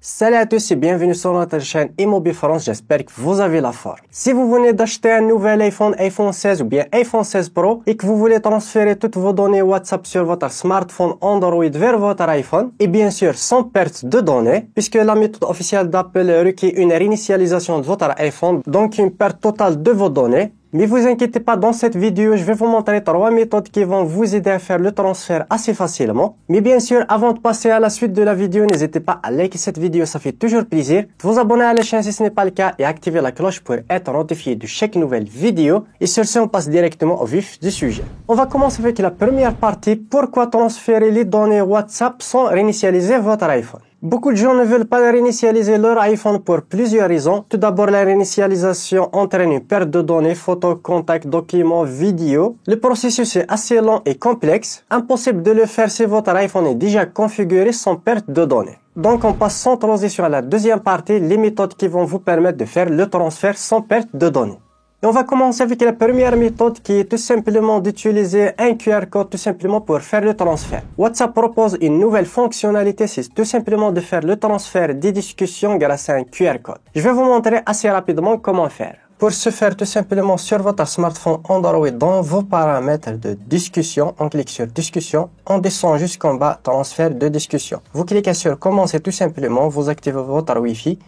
Salut à tous et bienvenue sur notre chaîne Immobile France, j'espère que vous avez la forme. Si vous venez d'acheter un nouvel iPhone 16 ou bien iPhone 16 Pro et que vous voulez transférer toutes vos données WhatsApp sur votre smartphone Android vers votre iPhone, et bien sûr sans perte de données, puisque la méthode officielle d'Apple requiert une réinitialisation de votre iPhone, donc une perte totale de vos données. Mais vous inquiétez pas, dans cette vidéo, je vais vous montrer 3 méthodes qui vont vous aider à faire le transfert assez facilement. Mais bien sûr, avant de passer à la suite de la vidéo, n'hésitez pas à liker cette vidéo, ça fait toujours plaisir. De vous abonner à la chaîne si ce n'est pas le cas et activer la cloche pour être notifié de chaque nouvelle vidéo. Et sur ce, on passe directement au vif du sujet. On va commencer avec la première partie, pourquoi transférer les données WhatsApp sans réinitialiser votre iPhone. Beaucoup de gens ne veulent pas réinitialiser leur iPhone pour plusieurs raisons. Tout d'abord, la réinitialisation entraîne une perte de données, photos, contacts, documents, vidéos. Le processus est assez long et complexe. Impossible de le faire si votre iPhone est déjà configuré sans perte de données. Donc, on passe sans transition à la deuxième partie, les méthodes qui vont vous permettre de faire le transfert sans perte de données. Et on va commencer avec la première méthode qui est tout simplement d'utiliser un QR code tout simplement pour faire le transfert. WhatsApp propose une nouvelle fonctionnalité, c'est tout simplement de faire le transfert des discussions grâce à un QR code. Je vais vous montrer assez rapidement comment faire. Pour ce faire, tout simplement sur votre smartphone Android, dans vos paramètres de discussion, on clique sur discussion, on descend jusqu'en bas, transfert de discussion. Vous cliquez sur commencer tout simplement, vous activez votre Wi-Fi.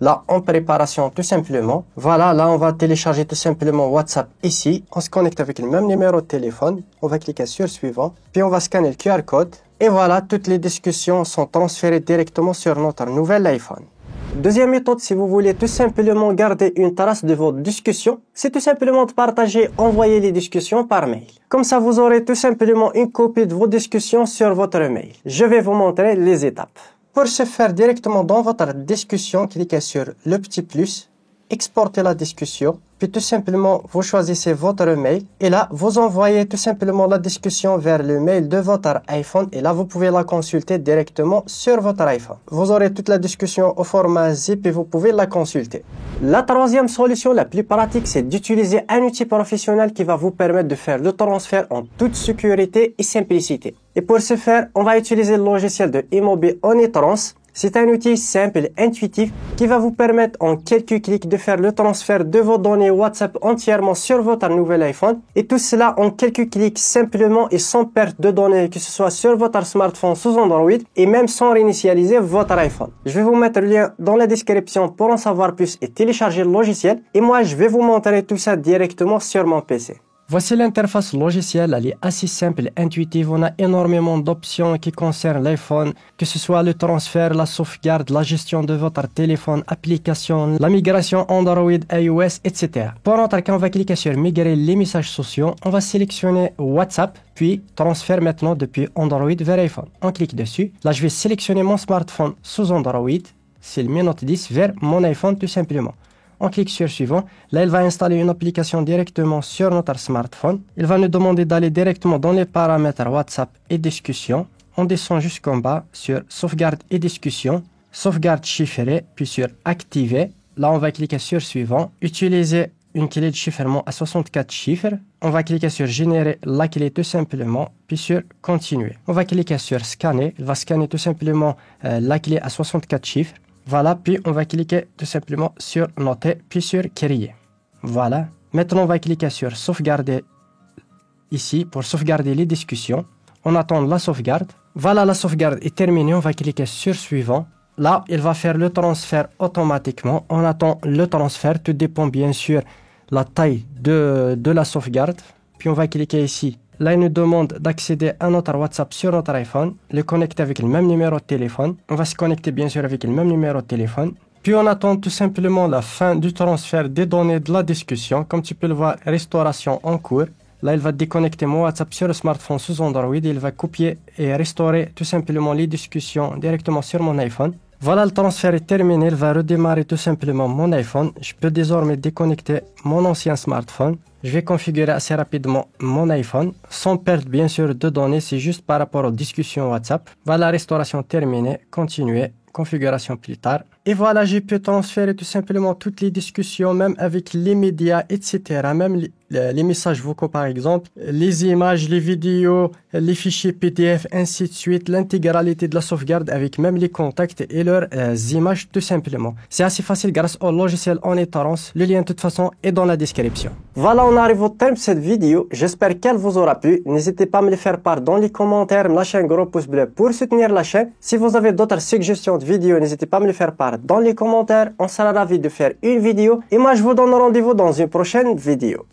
Là, en préparation, tout simplement. Voilà, là, on va télécharger tout simplement WhatsApp ici. On se connecte avec le même numéro de téléphone. On va cliquer sur suivant. Puis, on va scanner le QR code. Et voilà, toutes les discussions sont transférées directement sur notre nouvel iPhone. Deuxième méthode, si vous voulez tout simplement garder une trace de votre discussion, c'est tout simplement de partager, envoyer les discussions par mail. Comme ça, vous aurez tout simplement une copie de vos discussions sur votre mail. Je vais vous montrer les étapes. Pour ce faire directement dans votre discussion, cliquez sur le petit plus, exportez la discussion, puis tout simplement vous choisissez votre mail et là vous envoyez tout simplement la discussion vers le mail de votre iPhone et là vous pouvez la consulter directement sur votre iPhone. Vous aurez toute la discussion au format zip et vous pouvez la consulter. La troisième solution la plus pratique, c'est d'utiliser un outil professionnel qui va vous permettre de faire le transfert en toute sécurité et simplicité. Et pour ce faire, on va utiliser le logiciel de Immobile OnlyTrans. C'est un outil simple et intuitif qui va vous permettre en quelques clics de faire le transfert de vos données WhatsApp entièrement sur votre nouvel iPhone. Et tout cela en quelques clics simplement et sans perte de données, que ce soit sur votre smartphone sous Android et même sans réinitialiser votre iPhone. Je vais vous mettre le lien dans la description pour en savoir plus et télécharger le logiciel. Et moi, je vais vous montrer tout ça directement sur mon PC. Voici l'interface logicielle, elle est assez simple et intuitive. On a énormément d'options qui concernent l'iPhone, que ce soit le transfert, la sauvegarde, la gestion de votre téléphone, application, la migration Android, iOS, etc. Pour notre cas, on va cliquer sur migrer les messages sociaux. On va sélectionner WhatsApp, puis transfert maintenant depuis Android vers iPhone. On clique dessus. Là, je vais sélectionner mon smartphone sous Android. C'est le Mi Note 10 vers mon iPhone tout simplement. On clique sur suivant. Là, il va installer une application directement sur notre smartphone. Il va nous demander d'aller directement dans les paramètres WhatsApp et discussion. On descend jusqu'en bas sur sauvegarde et discussion, sauvegarde chiffrée, puis sur activer. Là, on va cliquer sur suivant. Utiliser une clé de chiffrement à 64 chiffres. On va cliquer sur générer la clé tout simplement, puis sur continuer. On va cliquer sur scanner. Il va scanner tout simplement la clé à 64 chiffres. Voilà, puis on va cliquer tout simplement sur noter, puis sur créer. Voilà. Maintenant, on va cliquer sur sauvegarder ici pour sauvegarder les discussions. On attend la sauvegarde. Voilà, la sauvegarde est terminée. On va cliquer sur suivant. Là, il va faire le transfert automatiquement. On attend le transfert. Tout dépend bien sûr de la taille de la sauvegarde. Puis on va cliquer ici. Là, il nous demande d'accéder à notre WhatsApp sur notre iPhone, le connecter avec le même numéro de téléphone. On va se connecter bien sûr avec le même numéro de téléphone. Puis on attend tout simplement la fin du transfert des données de la discussion. Comme tu peux le voir, restauration en cours. Là, il va déconnecter mon WhatsApp sur le smartphone sous Android. Il va copier et restaurer tout simplement les discussions directement sur mon iPhone. Voilà, le transfert est terminé. Il va redémarrer tout simplement mon iPhone. Je peux désormais déconnecter mon ancien smartphone. Je vais configurer assez rapidement mon iPhone, sans perdre bien sûr de données, c'est juste par rapport aux discussions WhatsApp. Voilà, restauration terminée, continuer, configuration plus tard. Et voilà, j'ai pu transférer tout simplement toutes les discussions, même avec les médias, etc. Même les messages vocaux par exemple, les images, les vidéos, les fichiers PDF, ainsi de suite, l'intégralité de la sauvegarde avec même les contacts et leurs images tout simplement. C'est assez facile grâce au logiciel OnlyTorrents. Le lien de toute façon est dans la description. Voilà, on arrive au terme de cette vidéo. J'espère qu'elle vous aura plu. N'hésitez pas à me le faire part dans les commentaires, me lâcher un gros pouce bleu pour soutenir la chaîne. Si vous avez d'autres suggestions de vidéos, n'hésitez pas à me le faire part dans les commentaires. On sera ravis de faire une vidéo. Et moi, je vous donne rendez-vous dans une prochaine vidéo.